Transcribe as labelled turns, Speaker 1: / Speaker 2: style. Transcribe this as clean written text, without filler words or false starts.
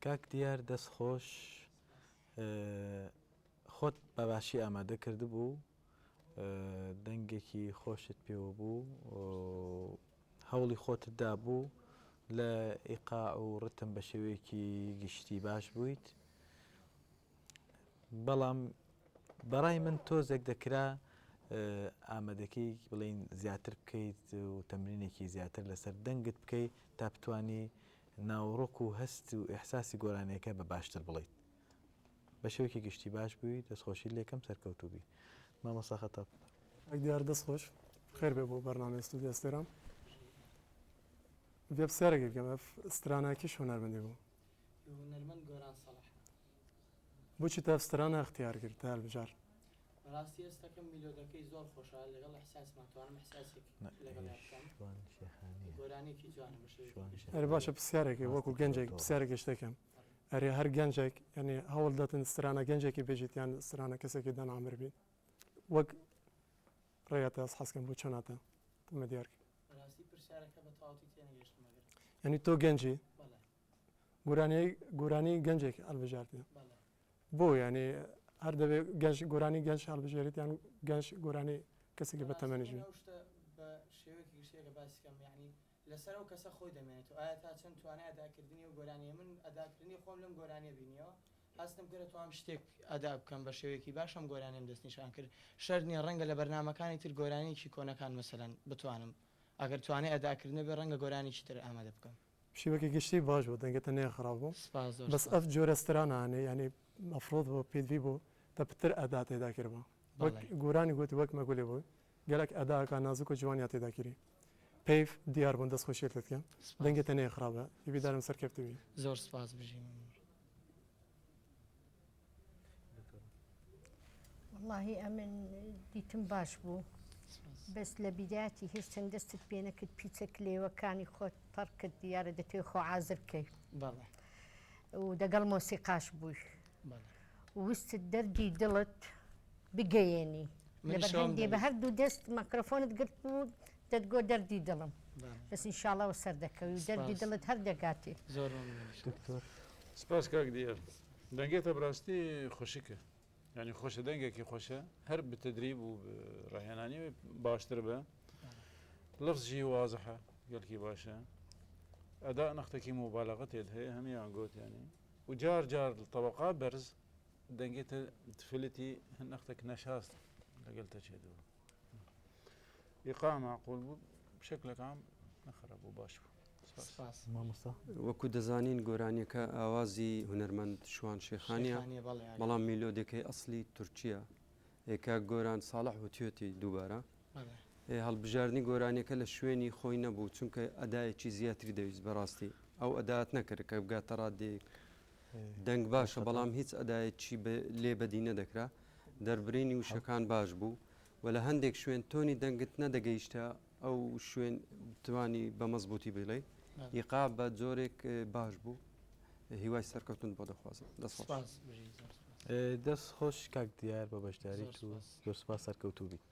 Speaker 1: کاک دیار دەست خۆش خۆت بەباشی ئامادە کردبوو دەنگێکی خۆشت پێوە بوو هەوڵی خۆتتدا بوو لە ئیقاع و ڕتم بە شێوەیەکی گشتی باش بوویت بەڵام بەڕای من تۆزێک دەکرا ئامادەکەی بڵین زیاتر بکەیت و تەمرینێکی زیاتر لەسەر دەنگت بکەیت تا بتوانانی ناوڕۆک و هەست و ئێحساسی گۆرانیەکە بە باشتر بڵیت بە شێوەیەکی گشتی باش بووی دەستخۆشی لێکەم سەرکەوتوبی مامۆستا خەتاب
Speaker 2: دیار دەست خۆش خێر بێ بۆ بەرنامەی ستودیۆ ئێستێرام بێ پرسیارێکی بکەم سترانەکیش هونەرمەندی بوو
Speaker 3: هونەرمەند گۆران سەڵاح
Speaker 2: بۆچی تا سترانە اختیار کرد تا هەڵبژار
Speaker 3: بەڕاستی ئێستاکەم میلۆدەکەی زۆر خۆشە لەگەڵ ئەحساسمان توانم ئەحساسێکی لەگەڵ بکەم گۆرانێکی جوانە بەشێوەیەکی
Speaker 2: ئەرێ باشە پرسیارێکی وەکو گەنجێک پرسیارێکی شتێکم ئەرێ هەر گەنجێک یعنی هەوڵ دەتن سترانە گەنجێکی بێژیت یان سترانە کەسێکی دەنامر بین وەک ڕێگەتە حەزکەم بۆ چۆناتە مە دیارکە
Speaker 3: بەڕاستی پرسیارەکە بە تەواوی تێنەگەیشتم ئەگەر
Speaker 2: یعنی تۆ گەنجی
Speaker 3: بەڵێ
Speaker 2: گۆرانی گەنجێک هەڵبژاردی
Speaker 3: بەڵێ
Speaker 2: بۆ ینی هەر دەبێت گەنج گۆرانی گەنج هەڵبژێریت یان گەنج گۆرانی کەسێکی بە تەمەنیژوی
Speaker 3: شتە بە شێوەیەکی گشتێکە باسیکەم یعنی لەسەر ئەو کەسە خۆی دەمێنێت و ئایا تا چەند توانای ئەداکردنی و گۆرانی من ئەداکردنی خۆم لەم گۆرانیە بینیەوە هەستم کرد توانم شتێک ئەدا بکەم بە شێوەیەکی باشم گۆرانیم دەستنیشان کرد شەرنی ڕەنگە لە بەرنمەکانی تر گۆرانێکی کۆنەکان مەسەلەن بتوانم ئەگەر توانای ئەداکردنە بێ ڕەنگە گۆرانێکی تر ئامادە بکەم
Speaker 2: شیوەکی گشتی باش بوو دەنگێتە نێ خراپ بوو بەس ئەف جۆرە سترانانێ ینی مەفرۆت بۆ پێوی بوو دە پتر ئەدا تێدا کردەوە وەک گۆرانی گوتی وەک مەگولێ بووی گەلک ئەداکە نازک و جوانیا تێدا کردی پێیف دیار بوون دەست خۆشێتکەم دەنگێتە نێ خراپە هیویدارم سەرکەوتوی
Speaker 3: زۆر سپاس بژیم
Speaker 4: والله ئەمن دیتم باش بوو بەس لە بیداەتی هیچ چەند دەستت پێ نەکرد پیچە کلێوەکانی خۆت پەڕ کرد دیارە دەتوێ خۆ عازرکەی
Speaker 3: بەڵێ
Speaker 4: و دەگەڵ مۆسیقاش بووی
Speaker 3: بەڵێ
Speaker 4: وستت دەردی دڵت بگەیێنی لەبەر هەندێ بە هەردوو دەست مەکرۆفۆنت گرت بوو دەتگۆ دەردی دڵم بەس ئینشاڵڵەوە سەر دەکەوی و دەردی دڵت هەر دەگاتی
Speaker 3: زۆر
Speaker 5: سپاس کاک دیار دەنگێتە بڕاستی خۆشیکە ینی خۆشە دەنگێکی خۆشە هەر بتدریب و ڕاهێنانی باشتر بە لەفزی وازحە گەلکی باشە ئەدا نەختێکی مبالغەتێت هەیە هەمیان گوتیانی و جار جار طبقا بەرز دەنگێتە تفلتی نەختێک نەشاست لەگەڵ تەچێتەوە ئیقا معقول بوو شکلەکان نەخراب بوو باش بوو
Speaker 6: وەکو دەزانین گۆرانیەکە ئاوازی هونەرمەند شوان شێخانیە بەڵام میلۆدەکەی ئەسلی تورکیە ئێکا گۆران ساڵح و توێتی دووبارە هەڵبژاردننی گۆرانیەکە لە شوێنی خۆی نەبوو چونکە ئەدایەکی زیاتری دەویست بەڕاستی ئەو ئەدات نەکرد کە بگاتە ڕادێک دەنگ باشە بەڵام هیچ ئەدایەکی لێ بەدی نەدەکرا دەربرینی وشەکان باش بوو و لە هەندێک شوێن تۆنی دەنگت نەدەگەیشتە ئەو شوێن توانی بە مەزبوطی بڵێ ئیقا بە جۆرێک باش بوو هیوای سەرکەوتن بۆ دەخوازم
Speaker 1: دەست خۆش کاک دیار بە بەشداریت و زۆر سپاس سەرکەوتوو بیت